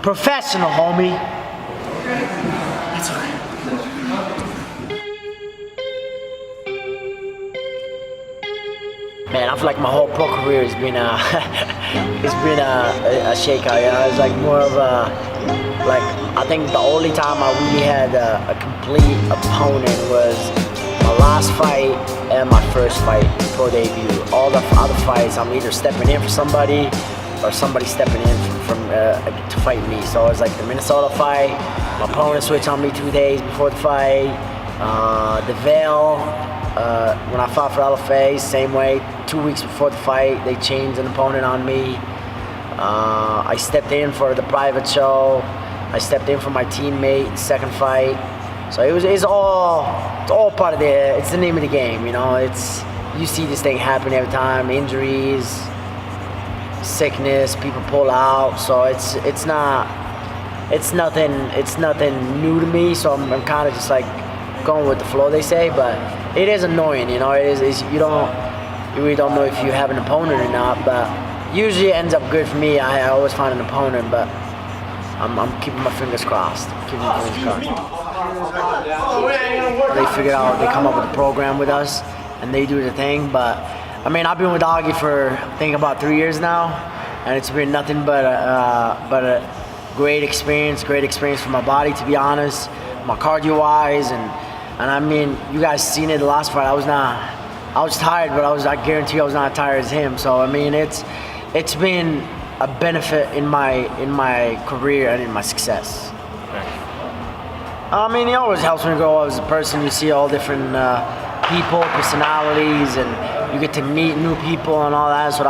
Professional, homie. That's all right. Man, I feel like my whole pro career has been it's been a shakeout. You know, it's like more of a I think the only time I really had a complete opponent was my last fight and my first fight, pro debut. All the other fights, I'm either stepping in for somebody or somebody stepping in to fight me. So it was like the Minnesota fight, my opponent switched on me 2 days before the fight. The Veil, when I fought for LFA, same way, 2 weeks before the fight, they changed an opponent on me. I stepped in for the private show. I stepped in for my teammate, second fight. So it's all part of it's the name of the game, you know. You see this thing happen every time, injuries, sickness, people pull out. So it's nothing new to me. So I'm kind of just like going with the flow, they say. But it is annoying, you know. You really don't know if you have an opponent or not. But usually it ends up good for me. I always find an opponent, but I'm keeping my fingers crossed. They figured out, they come up with a program with us, and they do the thing. But I mean, I've been with Augie for I think about 3 years now, and it's been nothing but a great experience for my body, to be honest, my cardio-wise, and I mean, you guys seen it the last fight. I was tired, but I guarantee I was not tired as him. So I mean, it's been a benefit in my career and in my success. I mean, it always helps me grow as a person. You see all different people, personalities, and you get to meet new people and all that. So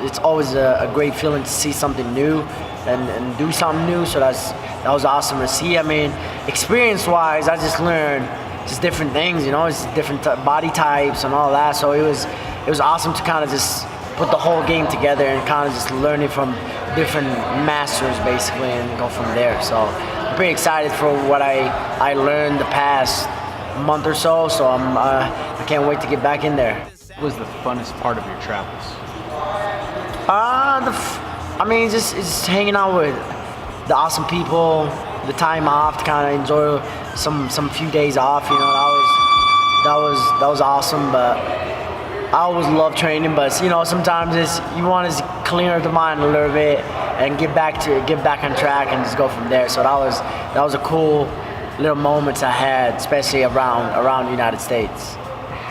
it's always a great feeling to see something new and do something new. So that was awesome to see. I mean, experience-wise, I just learned just different things. You know, it's different body types and all that. So it was awesome to kind of just put the whole game together and kind of just learn it from different masters basically and go from there. So I'm pretty excited for what I learned the past month or so. So I can't wait to get back in there. What was the funnest part of your travels? I mean, just hanging out with the awesome people, the time off to kind of enjoy some few days off. You know, that was awesome. But I always love training, but you know, sometimes you want to clear the mind a little bit and get back on track and just go from there. So that was a cool little moments I had, especially around the United States.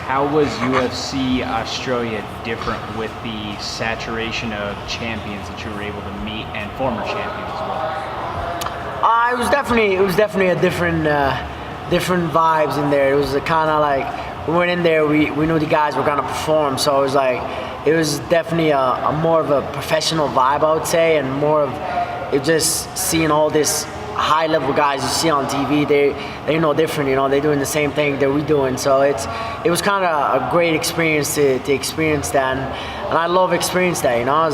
How was UFC Australia different with the saturation of champions that you were able to meet and former champions as well? It was definitely a different vibes in there. It was kind of like, we went in there, we knew the guys were gonna perform, so it was definitely a more of a professional vibe, I would say, and more of it just seeing all this high level guys you see on TV. They're no different, you know. They're doing the same thing that we're doing, so it was kind of a great experience to experience that, and I love experience that, you know. I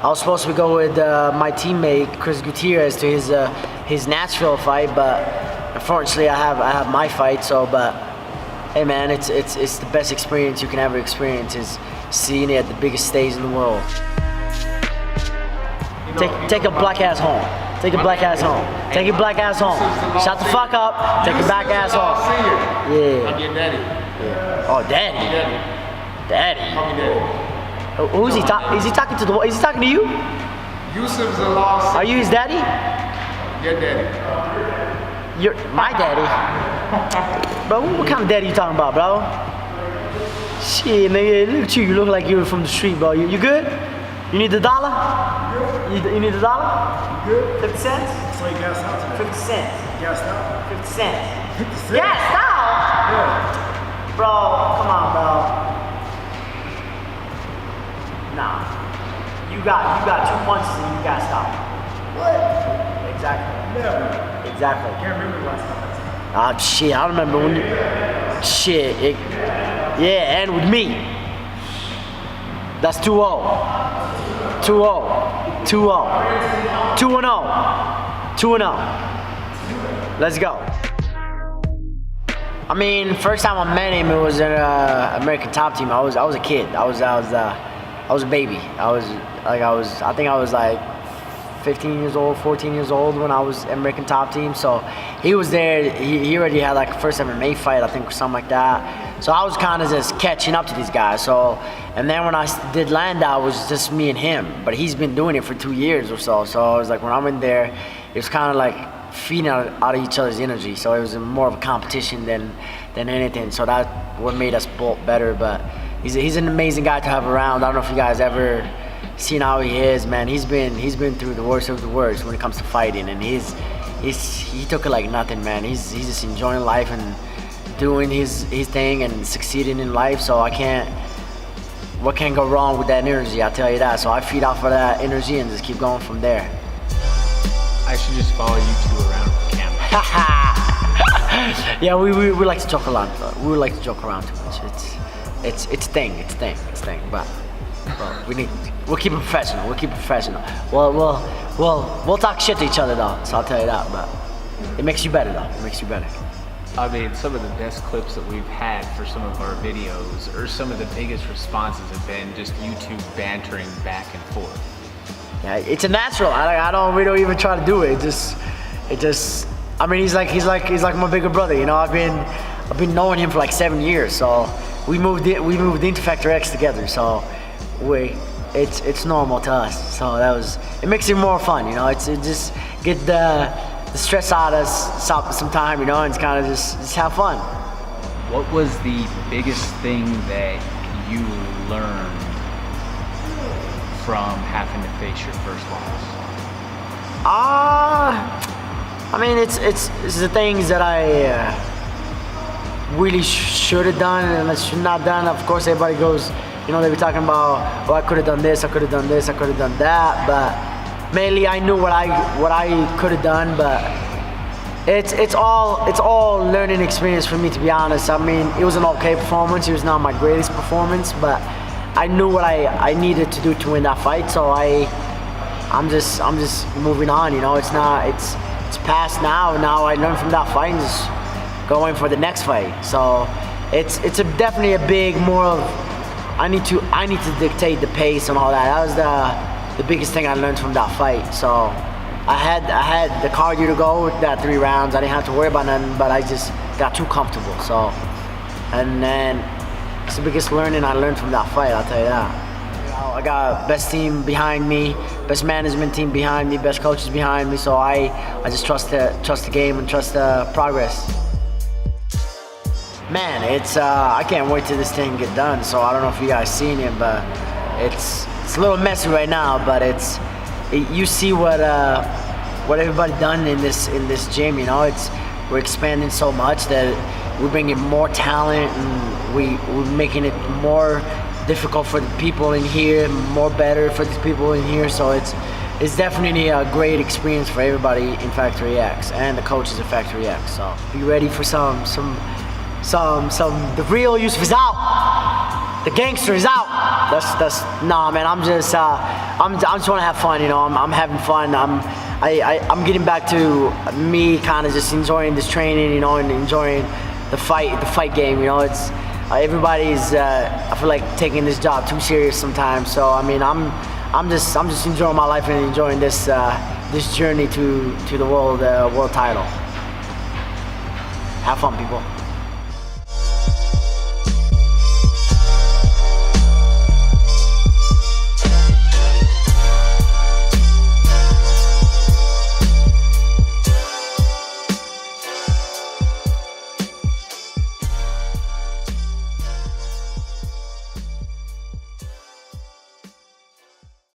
was supposed to go with my teammate Chris Gutierrez to his Nashville fight, but unfortunately I have my fight. So, but hey man, it's the best experience you can ever experience is seeing it at the biggest stage in the world. Take a black ass home. Take a black ass home. Take your black ass home. Shut the fuck up. Take your black ass home. Yeah. I'm your daddy. Yeah. Oh, daddy. Daddy. Call me daddy. Who's he talking? Is he talking to Is he talking to you? Youssef Zalal. Are you his daddy? Your daddy. You're my daddy. Bro, what kind of daddy you talking about, bro? Shit, nigga, look at you. You look like you're from the street, bro. You good? You need the dollar? You need the dollar? You good? 50 cents? So you gassed out today? 50 cents. Gassed out? 50 cents. 50 cents? Gassed out? Yeah. Bro, come on, bro. Nah. You got 2 punches and you gassed out. What? Exactly. Never. Exactly. I can't remember the last time. Shit, I remember when you... Shit, yeah, and with me. That's 2-0. 2-0. 2-0. 2-0. 2-0. Let's go. I mean, first time I met him, it was in American Top Team. I was a kid. I was a baby. I think I was like 15 years old, 14 years old when I was American top team. So he was there. He already had like a first MMA fight, I think, or something like that. So I was kind of just catching up to these guys. So, and then when I did Landow, it was just me and him. But he's been doing it for 2 years or so. So I was like, when I'm in there, it was kind of like feeding out of each other's energy. So it was more of a competition than anything. So that what made us both better. But he's an amazing guy to have around. I don't know if you guys ever seen how he is, man. He's been through the worst of the worst when it comes to fighting, and he took it like nothing, man. He's just enjoying life and doing his thing and succeeding in life. So what can go wrong with that energy? I'll tell you that. So I feed off of that energy and just keep going from there. I should just follow you two around the camera. Yeah, we like to joke around. We would like to joke around too much. It's thing. But we'll keep it professional. We'll talk shit to each other though. So I'll tell you that. But it makes you better though. It makes you better. I mean, some of the best clips that we've had for some of our videos, or some of the biggest responses, have been just you two bantering back and forth. Yeah, it's a natural. We don't even try to do it. It just. I mean, he's like my bigger brother. You know, I've been knowing him for like 7 years. So we moved into Factor X together. So it's normal to us. So it makes it more fun. You know, it just get the stress out of us some time. You know, and it's kind of just have fun. What was the biggest thing that you learned from having to face your first loss? I mean, it's the things that I really should have done and I should not done. Of course, everybody goes, you know, they be talking about, oh, I could have done this, I could have done this, I could have done that. But mainly, I knew what I could have done. But it's all learning experience for me, to be honest. I mean, it was an okay performance. It was not my greatest performance, but I knew what I needed to do to win that fight. So I'm just moving on. You know, it's past now. Now I learned from that fight and just going for the next fight. So it's definitely a big more of I need to dictate the pace and all that. That was the biggest thing I learned from that fight. So I had the cardio to go with that 3 rounds. I didn't have to worry about nothing, but I just got too comfortable. So, and then it's the biggest learning I learned from that fight. I'll tell you that. I got best team behind me, best management team behind me, best coaches behind me. So I just trust the game and trust the progress. Man, it's I can't wait till this thing get done. So I don't know if you guys seen it, but it's a little messy right now. But you see what everybody done in this gym. You know, we're expanding so much that we're bringing more talent and we're making it more difficult for the people in here, more better for the people in here. So it's definitely a great experience for everybody in Factory X and the coaches at Factory X. So be ready for some the real Youssef is out. The gangster is out. That's nah, man. I'm just want to have fun. You know, I'm having fun. I'm getting back to me, kind of just enjoying this training. You know, and enjoying the fight game. You know, it's. Everybody's, I feel like taking this job too serious sometimes. So I mean, I'm just enjoying my life and enjoying this journey to the world title. Have fun, people.